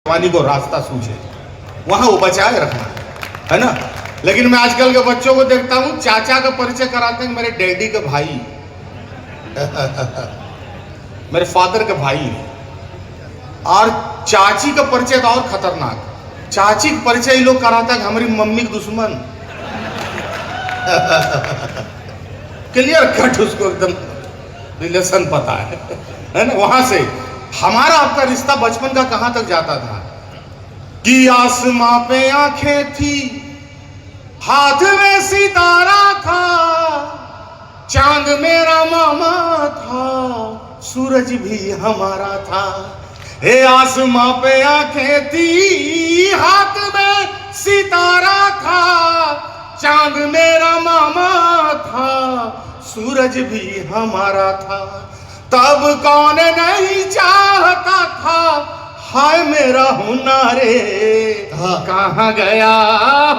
जवानी को रास्ता सूझे वहां वो बचाए रखना है ना। लेकिन मैं आजकल के बच्चों को देखता हूं, चाचा का परिचय कराते हैं मेरे डैडी के भाई मेरे फादर के भाई, और चाची का परिचय तो और खतरनाक, चाची का परिचय ये लोग कराता है हमारी मम्मी के दुश्मन क्लियर कट, उसको एकदम रिलेशन पता है ना। वहां से हमारा आपका रिश्ता बचपन का कहां तक जाता था कि आसमां पे आंखें थी, हाथ में सितारा था, चांद मेरा मामा था, सूरज भी हमारा था। हे आसमां पे आंखें थी, हाथ में सितारा था, चांद मेरा मामा था, सूरज भी हमारा था। तब कौन नहीं चाहता था हाय मेरा हुनारे, कहाँ गया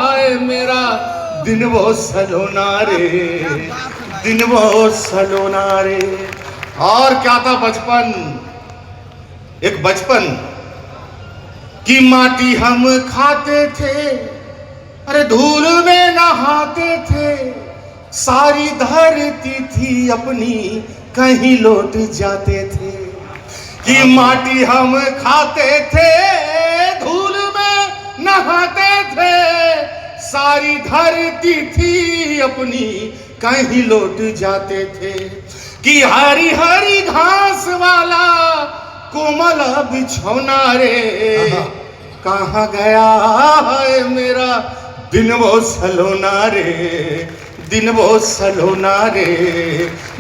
है मेरा दिन वो सलोना रे, दिन वो सलोना रे। और क्या था बचपन, एक बचपन की माटी हम खाते थे, अरे धूल में नहाते थे, सारी धरती थी अपनी कहीं लौट जाते थे। कि माटी हम खाते थे, धूल में नहाते थे, सारी धरती थी अपनी कहीं लौट जाते थे। कि हरी हरी घास वाला कोमल बिछौना रे, कहाँ गया है मेरा दिन वो सलोना रे, दिन वो सलोना रे,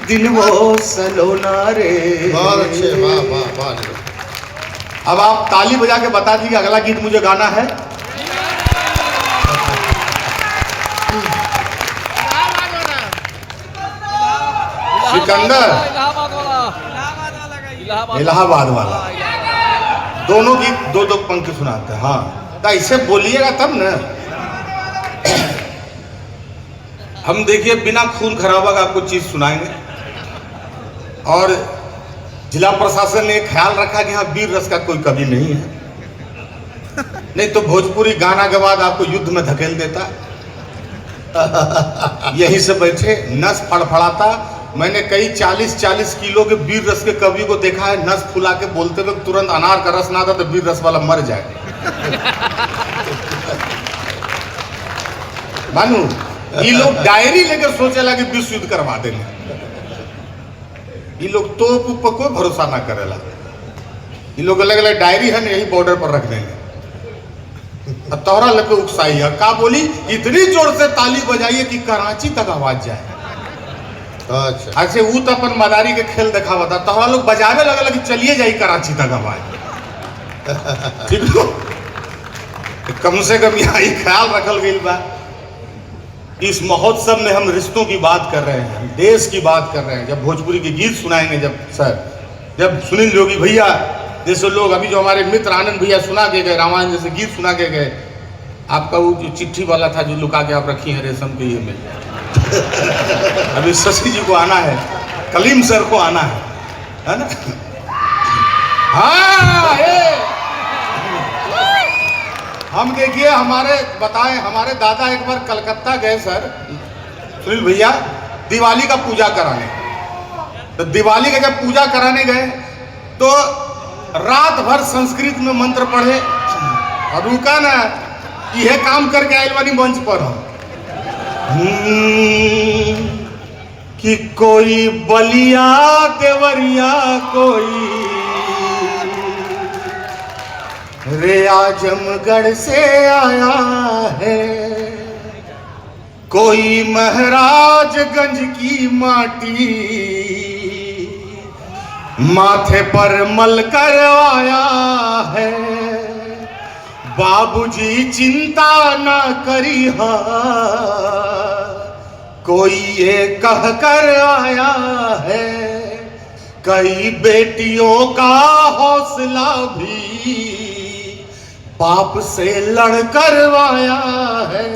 दिन वो सलोना रे। बहुत अच्छे, वाह वाह वाह। अब आप ताली बजा के बता दीजिए अगला गीत मुझे गाना है। सिकंदर इलाहाबाद वाला, दोनों गीत दो दो पंक्ति सुनाते हैं। हाँ तो ऐसे बोलिएगा तब ना। हम देखिए बिना खून खराबा का आपको चीज सुनाएंगे, और जिला प्रशासन ने ख्याल रखा कि हाँ वीर रस का कोई कवि नहीं है, नहीं तो भोजपुरी गाना के बाद आपको युद्ध में धकेल देता। यहीं से बैठे नस फड़फड़ाता। मैंने कई 40-40 किलो के वीर रस के कवि को देखा है, नस फुला के बोलते हुए तुरंत अनार का रस ना आता तो वीर रस वाला मर जाए। मानू ये लोग डायरी लेकर सोचे लगे विश्व युद्ध करवा देंगे, ये लोग तो पर कोई भरोसा ना करेला। ये लोग अलग अलग डायरी है ना यही बॉर्डर पर रख देंगे। अब तोहरा लगे उकसाई है का बोली, इतनी जोर से ताली बजाइए कि कराची तक आवाज जाए। अच्छा ऐसे वो तो अपन मदारी के खेल दिखावा था, तोहरा लोग बजावे लगे कि चलिए जाई कराची तक आवाज। ठीक हो, कम से कम यहाँ ख्याल रखल गई बा। इस महोत्सव में हम रिश्तों की बात कर रहे हैं, देश की बात कर रहे हैं। जब भोजपुरी के गीत सुनाएंगे, जब सुनील योगी भैया जैसे लोग, अभी जो हमारे मित्र आनंद भैया सुना के गए, रामायण जैसे गीत सुना के गए, आपका वो जो चिट्ठी वाला था जो लुका के आप रखी है रेशम के ये में, अभी शशि जी को आना है, कलीम सर को आना है ना। हाँ हम देखिए हमारे बताएं, हमारे दादा एक बार कलकत्ता गए सर सुनील भैया दिवाली का पूजा कराने। तो दिवाली का जब पूजा कराने गए तो रात भर संस्कृत में मंत्र पढ़े, और रुका ना यह काम करके आए वाली मंच पर हम कि कोई बलिया देवरिया कोई रे आजमगढ़ से आया है, कोई महाराजगंज की माटी माथे पर मल कर आया है। बाबूजी चिंता ना करी हा, कोई ये कह कर आया है, कई बेटियों का हौसला भी बाप से लड़ कर आया है।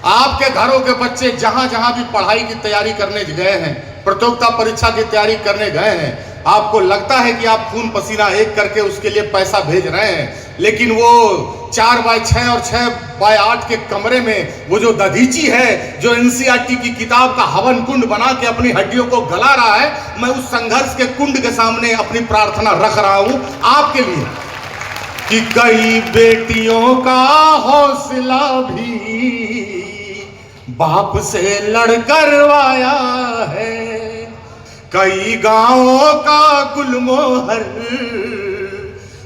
आपके घरों के बच्चे जहां जहां भी पढ़ाई की तैयारी करने गए हैं, प्रतियोगिता परीक्षा की तैयारी करने गए हैं, आपको लगता है कि आप खून पसीना एक करके उसके लिए पैसा भेज रहे हैं, लेकिन वो 4x6 और 6x8 के कमरे में वो जो दधीची है, जो एनसीईआरटी की किताब का हवन कुंड बना के अपनी हड्डियों को गला रहा है, मैं उस संघर्ष के कुंड के सामने अपनी प्रार्थना रख रहा हूं आपके लिए कि कई बेटियों का हौसला भी बाप से लड़ करवाया है, कई गांवों का गुलमोहर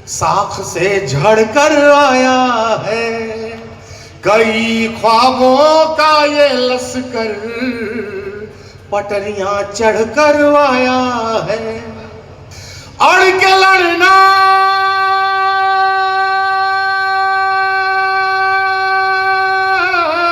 साख से झड़ कर आया है, कई ख्वाबों का ये लश्कर पटरियां चढ़ कर आया है। अड़ के लड़ना